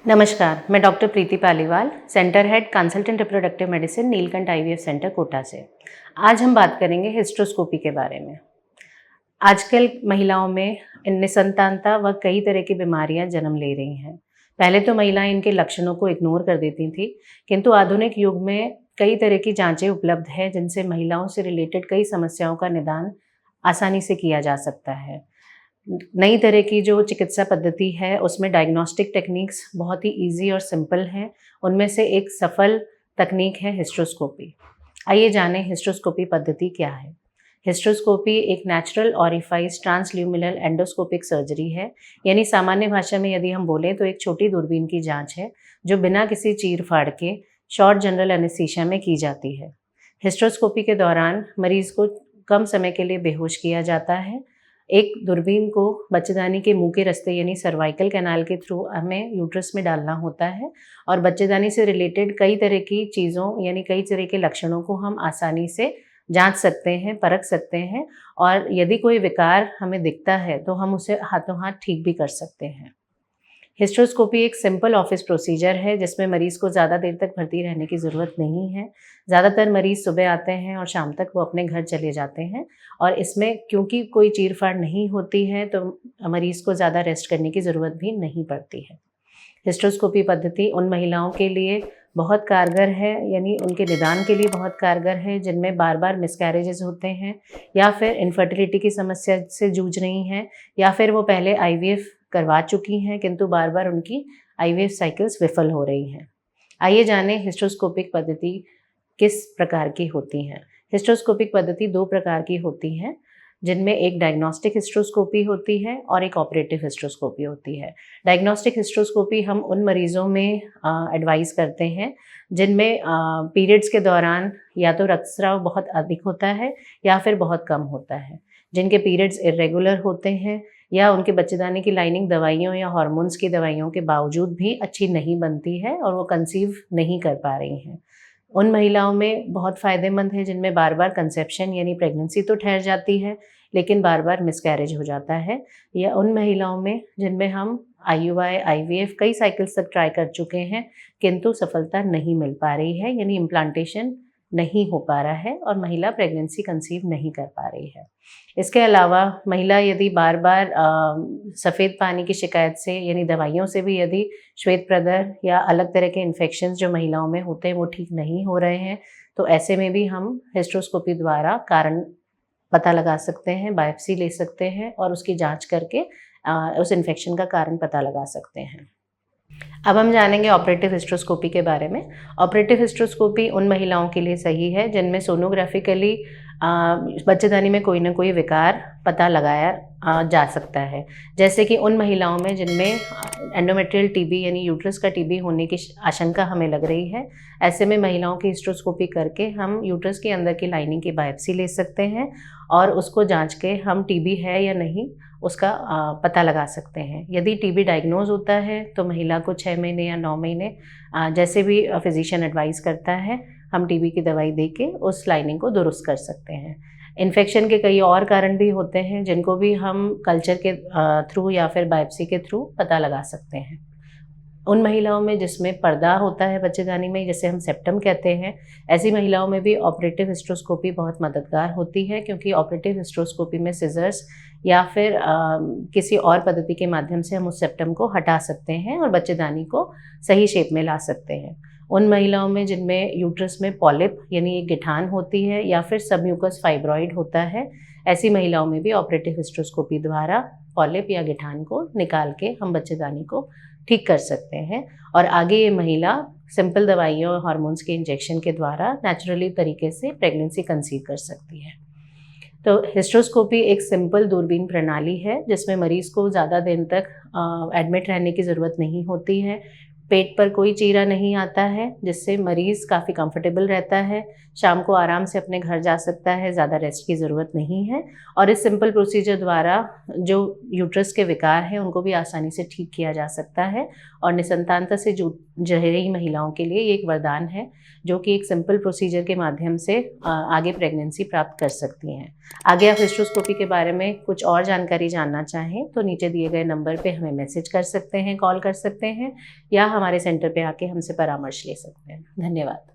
नमस्कार, मैं doctor Preeti Paliwal, centre head consultant reproductive medicine Neelkanth IVF centre Kota से। आज हम बात करेंगे हिस्टेरोस्कोपी के बारे में। आजकल महिलाओं में निसंतानता व कई तरह की बीमारियां जन्म ले रही हैं। पहले तो महिलाएं इनके लक्षणों को इग्नोर कर देती थीं, किंतु आधुनिक युग में कई तरह की जांचें उपलब्ध हैं जिनसे महिलाओं से रिलेटेड कई समस्याओं का निदान आसानी से किया जा सकता है। नई तरह की जो चिकित्सा पद्धति है उसमें डायग्नोस्टिक टेक्निक्स बहुत ही ईजी और सिंपल हैं। उनमें से एक सफल तकनीक है हिस्टेरोस्कोपी। आइए जानें हिस्टेरोस्कोपी पद्धति क्या है। हिस्टेरोस्कोपी एक natural orifice transluminal endoscopic surgery है, यानी सामान्य भाषा में यदि हम बोलें तो एक छोटी दूरबीन की जांच है जो बिना किसी चीर फाड़ के शॉर्ट जनरल एनेस्थीसिया में की जाती है। हिस्टेरोस्कोपी के दौरान मरीज को कम समय के लिए बेहोश किया जाता है। एक दूरबीन को बच्चेदानी के मुंह के रास्ते यानी सर्वाइकल कैनाल के थ्रू हमें यूट्रस में डालना होता है और बच्चेदानी से रिलेटेड कई तरह की चीज़ों यानी कई तरह के लक्षणों को हम आसानी से जांच सकते हैं, परख सकते हैं और यदि कोई विकार हमें दिखता है तो हम उसे हाथों हाथ ठीक भी कर सकते हैं। हिस्टेरोस्कोपी एक सिंपल ऑफिस प्रोसीजर है जिसमें मरीज़ को ज़्यादा देर तक भर्ती रहने की ज़रूरत नहीं है। ज़्यादातर मरीज़ सुबह आते हैं और शाम तक वो अपने घर चले जाते हैं और इसमें क्योंकि कोई चीर-फाड़ नहीं होती है तो मरीज़ को ज़्यादा रेस्ट करने की ज़रूरत भी नहीं पड़ती है। हिस्टेरोस्कोपी पद्धति उन महिलाओं के लिए बहुत कारगर है, यानी उनके निदान के लिए बहुत कारगर है जिनमें बार-बार मिसकैरेजेस होते हैं या फिर इनफर्टिलिटी की समस्या से जूझ रही हैं या फिर वो पहले आईवीएफ करवा चुकी हैं किंतु बार-बार उनकी आईवीएफ साइकिल्स विफल हो रही हैं। आइए जानें हिस्टेरोस्कोपिक पद्धति किस प्रकार की होती हैं। हिस्टेरोस्कोपिक पद्धति 2 प्रकार की होती हैं, जिनमें एक डायग्नोस्टिक हिस्टेरोस्कोपी होती है और एक ऑपरेटिव हिस्टेरोस्कोपी होती है। डायग्नोस्टिक हिस्टेरोस्कोपी हम उन मरीज़ों में एडवाइस करते हैं जिनमें पीरियड्स के दौरान या तो रक्तस्राव बहुत अधिक होता है या फिर बहुत कम होता है, जिनके पीरियड्स इर्रेगुलर होते हैं या उनके बच्चेदानी की लाइनिंग दवाइयों या हार्मोन्स की दवाइयों के बावजूद भी अच्छी नहीं बनती है और वो कंसीव नहीं कर पा रही हैं। उन महिलाओं में बहुत फ़ायदेमंद है जिनमें बार-बार कंसेप्शन यानी प्रेगनेंसी तो ठहर जाती है, लेकिन बार-बार मिसकैरेज हो जाता है, या उन महिलाओं में जिनमें हम आईयूआई, आईवीएफ कई साइकिल्स तक ट्राई कर चुके हैं, किंतु सफलता नहीं मिल पा रही है, यानी इम्प्लांटेशन नहीं हो पा रहा है और महिला प्रेगनेंसी कंसीव नहीं कर पा रही है। इसके अलावा महिला यदि बार-बार सफ़ेद पानी की शिकायत से यानी दवाइयों से भी यदि श्वेत प्रदर या अलग तरह के इन्फेक्शंस जो महिलाओं में होते हैं वो ठीक नहीं हो रहे हैं, तो ऐसे में भी हम हिस्टेरोस्कोपी द्वारा कारण पता लगा सकते हैं, बायोप्सी ले सकते हैं और उसकी जाँच करके उस इन्फेक्शन का कारण पता लगा सकते हैं। अब हम जानेंगे ऑपरेटिव हिस्टेरोस्कोपी के बारे में। ऑपरेटिव हिस्टेरोस्कोपी उन महिलाओं के लिए सही है जिनमें सोनोग्राफिकली बच्चेदानी में कोई ना कोई विकार पता लगाया जा सकता है। जैसे कि उन महिलाओं में जिनमें एंडोमेट्रियल टीबी यानी यूट्रस का टीबी होने की आशंका हमें लग रही है, ऐसे में महिलाओं की हिस्टेरोस्कोपी करके हम यूट्रस के अंदर की लाइनिंग की बायोप्सी ले सकते हैं और उसको जाँच के हम टीबी है या नहीं उसका पता लगा सकते हैं। यदि टीबी डायग्नोज़ होता है तो महिला को 6 महीने या 9 महीने जैसे भी फिज़िशियन एडवाइस करता है, हम टीबी की दवाई दे के उस लाइनिंग को दुरुस्त कर सकते हैं। इन्फेक्शन के कई और कारण भी होते हैं जिनको भी हम कल्चर के थ्रू या फिर बायोप्सी के थ्रू पता लगा सकते हैं। उन महिलाओं में जिसमें पर्दा होता है बच्चेदानी में, जिसे हम सेप्टम कहते हैं, ऐसी महिलाओं में भी ऑपरेटिव हिस्टेरोस्कोपी बहुत मददगार होती है क्योंकि ऑपरेटिव हिस्टेरोस्कोपी में सिज़र्स या फिर किसी और पद्धति के माध्यम से हम उस सेप्टम को हटा सकते हैं और बच्चेदानी को सही शेप में ला सकते हैं। उन महिलाओं में जिनमें यूट्रस में पॉलिप यानी एक गिठान होती है या फिर सबम्यूकस फाइब्रॉइड होता है, ऐसी महिलाओं में भी ऑपरेटिव हिस्टेरोस्कोपी द्वारा पॉलिप या गिठान को निकाल के हम बच्चेदानी को ठीक कर सकते हैं और आगे ये महिला सिंपल दवाइयों और हार्मोन्स के इंजेक्शन के द्वारा नेचुरली तरीके से प्रेगनेंसी कंसीव कर सकती है। तो हिस्टेरोस्कोपी एक सिंपल दूरबीन प्रणाली है जिसमें मरीज़ को ज़्यादा दिन तक एडमिट रहने की ज़रूरत नहीं होती है। पेट पर कोई चीरा नहीं आता है जिससे मरीज़ काफ़ी कंफर्टेबल रहता है, शाम को आराम से अपने घर जा सकता है, ज़्यादा रेस्ट की ज़रूरत नहीं है और इस सिंपल प्रोसीजर द्वारा जो यूट्रस के विकार हैं उनको भी आसानी से ठीक किया जा सकता है और निसंतानता से जूझ रही महिलाओं के लिए ये एक वरदान है, जो कि एक सिंपल प्रोसीजर के माध्यम से आगे प्रेगनेंसी प्राप्त कर सकती हैं। आगे आप हिस्ट्रोस्कोपी के बारे में कुछ और जानकारी जानना चाहें तो नीचे दिए गए नंबर पे हमें मैसेज कर सकते हैं, कॉल कर सकते हैं, या हमारे सेंटर पे आके हमसे परामर्श ले सकते हैं। धन्यवाद।